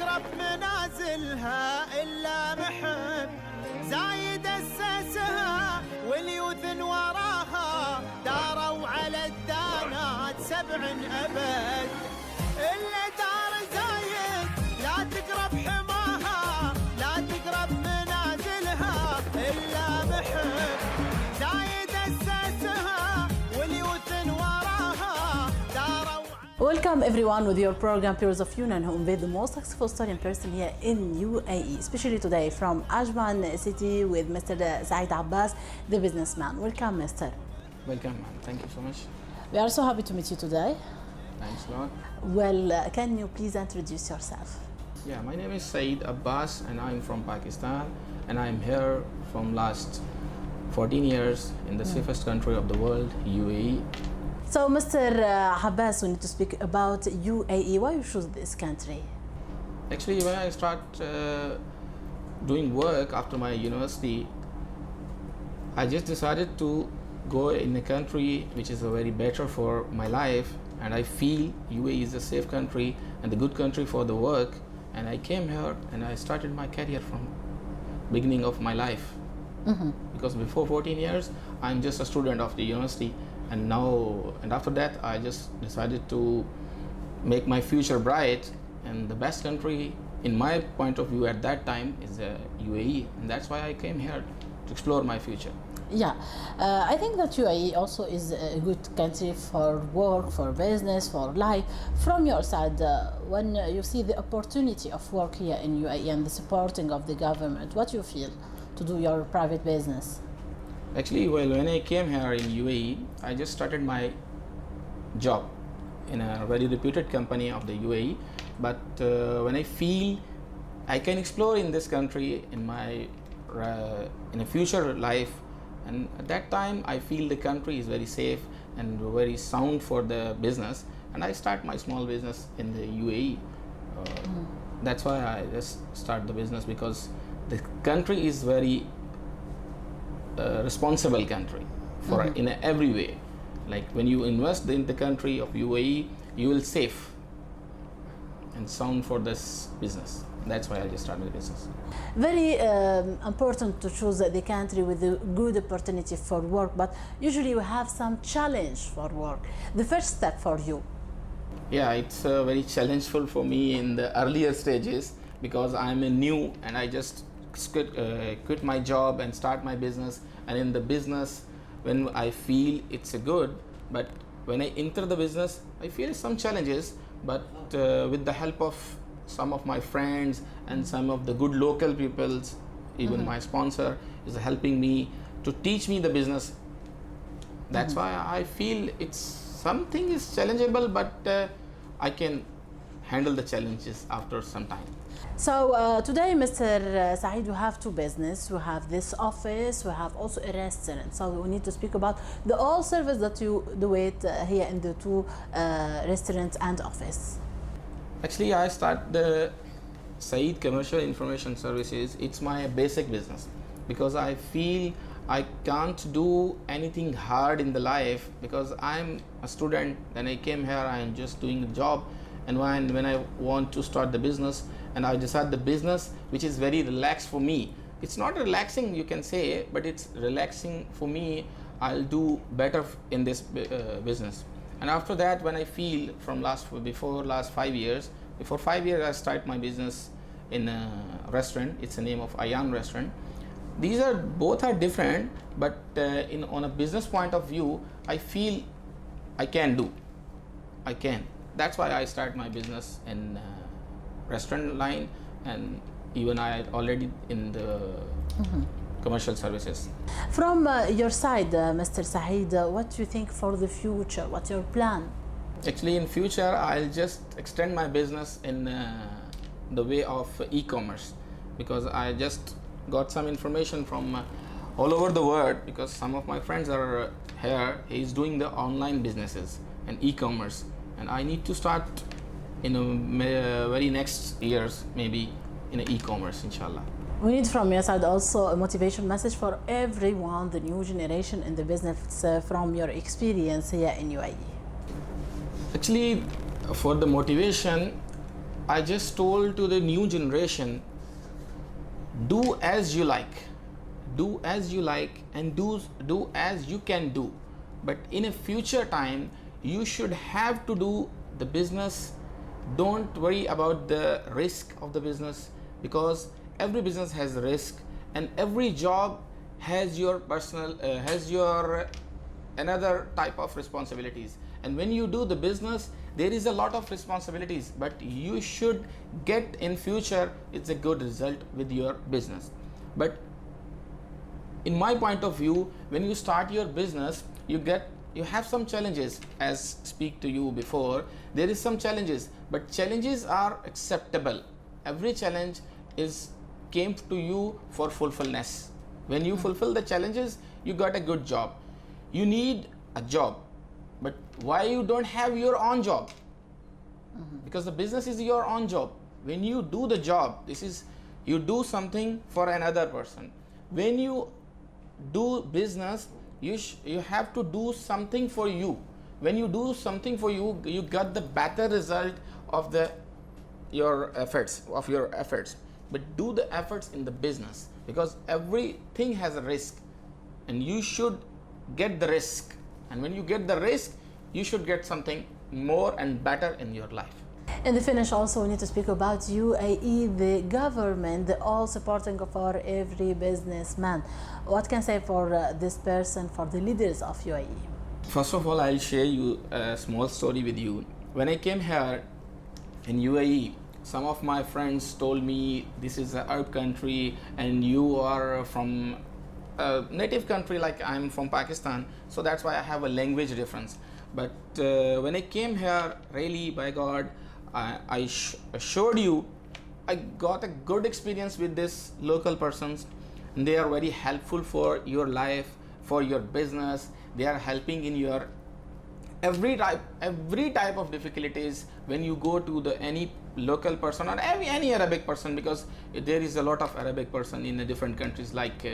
تقرب منازلها إلا محب زايد أسسها واليوث وراها داروا على الدانات 7 أبد إلا دار زايد لا تقرب حماها لا تقرب منازلها إلا محب زايد أسسها واليوث وراها داروا. Welcome everyone with your program Peers of Union, who invade the most successful Syrian person here in UAE, especially today from Ajman city with Mr. Sa'id Abbas, the businessman. Welcome, Mr. Welcome, man. Thank you so much. We are so happy to meet you today. Thanks a lot. Well, can you please introduce yourself? Yeah, my name is Sa'id Abbas and I'm from Pakistan and I'm here from last 14 years in the safest country of the world, UAE. So, Mr. Abbas, we need to speak about UAE. Why you choose this country? Actually, when I start doing work after my university, I just decided to go in a country which is very better for my life, and I feel UAE is a safe country and a good country for the work, and I came here and I started my career from beginning of my life. Because before 14 years I'm just a student of the university, and after that I just decided to make my future bright, and the best country in my point of view at that time is UAE, and that's why I came here to explore my future. Yeah, I think that UAE also is a good country for work, for business, for life. From your side, when you see the opportunity of work here in UAE and the supporting of the government, what you feel to do your private business? Actually, well, when I came here in UAE, I just started my job in a very reputed company of the UAE. But when I feel I can explore in this country in my in a future life, and at that time I feel the country is very safe and very sound for the business, and I start my small business in the UAE. That's why I just start the business, because the country is very responsible country for in every way. Like when you invest in the country of UAE, you will save and sound for this business. That's why I just started the business. Very important to choose the country with a good opportunity for work, but usually you have some challenge for work. The first step for you? Yeah, it's very challengeful for me in the earlier stages, because I'm a new and I just quit my job and start my business. And in the business, when I feel it's a good, but when I enter the business, I feel some challenges, but with the help of some of my friends and some of the good local peoples, even my sponsor is helping me to teach me the business. That's why I feel it's something is challengeable, but I can handle the challenges after some time. So today, Mr. Sa'id, we have two business. We have this office, we have also a restaurant. So we need to speak about the all service that you do it here in the two restaurants and office. Actually, I start the Sa'id Commercial Information Services. It's my basic business, because I feel I can't do anything hard in the life, because I'm a student. Then I came here, I'm just doing the job. And when I want to start the business, and I decide the business which is very relaxed for me. It's not relaxing, you can say, but it's relaxing for me. I'll do better in this business. And after that, when I feel from before 5 years, I start my business in a restaurant. It's the name of Ayan Restaurant. These are both are different, but on a business point of view, I feel I can. That's why I start my business in restaurant line, and even I already in the commercial services. From your side, Mr. Sa'id, what do you think for the future? What's your plan? Actually, in future, I'll just extend my business in the way of e-commerce, because I just got some information from all over the world, because some of my friends are here. He's doing the online businesses and e-commerce, and I need to start in a very next years, maybe in a e-commerce, inshallah. We need from your side also a motivation message for everyone, the new generation in the business, from your experience here in UAE. Actually, for the motivation, I just told to the new generation, do as you like, do as you like, and do as you can do. But in a future time, you should have to do the business. Don't worry about the risk of the business, because every business has risk, and every job has your personal has your another type of responsibilities. And when you do the business, there is a lot of responsibilities, but you should get in future it's a good result with your business. But in my point of view, when you start your business, you have some challenges. As speak to you before, there is some challenges, but challenges are acceptable. Every challenge came to you for fulfillness. When you fulfill the challenges, you got a good job. You need a job, but why you don't have your own job? Because the business is your own job. When you do the job, you do something for another person. When you do business, you have to do something for you. When you do something for you, you got the better result of your efforts. But do the efforts in the business, because everything has a risk, and you should get the risk. And when you get the risk, you should get something more and better in your life. In the finish, also we need to speak about UAE, the government, the all supporting for every businessman. What can I say for this person, for the leaders of UAE? First of all, I'll share you a small story with you. When I came here in UAE, some of my friends told me this is an Arab country and you are from a native country, like I'm from Pakistan, so that's why I have a language difference. But when I came here, really, by God, I assured you, I got a good experience with these local persons, and they are very helpful for your life, for your business. They are helping in your every type of difficulties. When you go to any local person or any Arabic person, because there is a lot of Arabic person in the different countries, like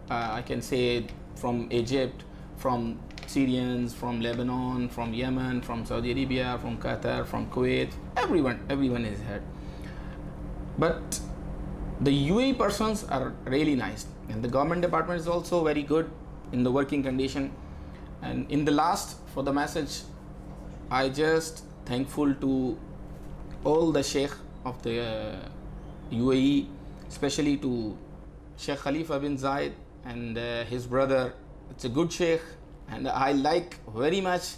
I can say from Egypt, from Syrians, from Lebanon, from Yemen, from Saudi Arabia, from Qatar, from Kuwait, everyone is here. But the UAE persons are really nice, and the government department is also very good in the working condition. And in the last, for the message, I just thankful to all the Sheikh of the UAE, especially to Sheikh Khalifa bin Zayed and his brother. It's a good Sheikh, and I like very much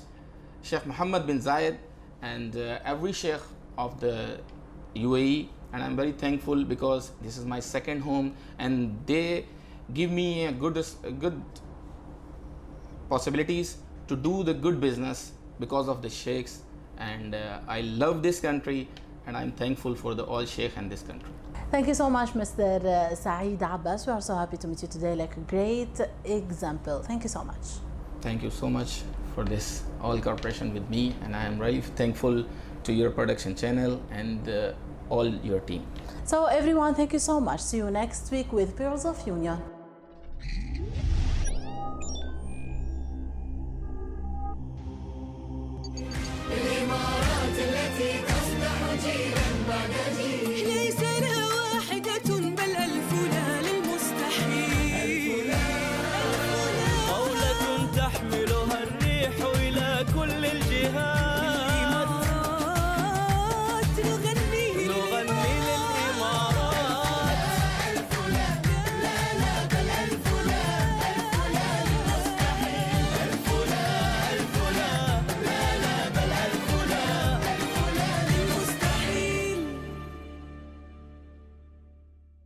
Sheikh Muhammad bin Zayed and every Sheikh of the UAE, and I'm very thankful because this is my second home, and they give me a good possibilities to do the good business because of the Sheikhs. And I love this country, and I'm thankful for the all Sheikh in this country. Thank you so much, Mr. Sa'id Abbas. We are so happy to meet you today, like a great example. Thank you so much. Thank you so much for this all cooperation with me, and I am very thankful to your production channel and all your team. So everyone, thank you so much. See you next week with Pearls of Union.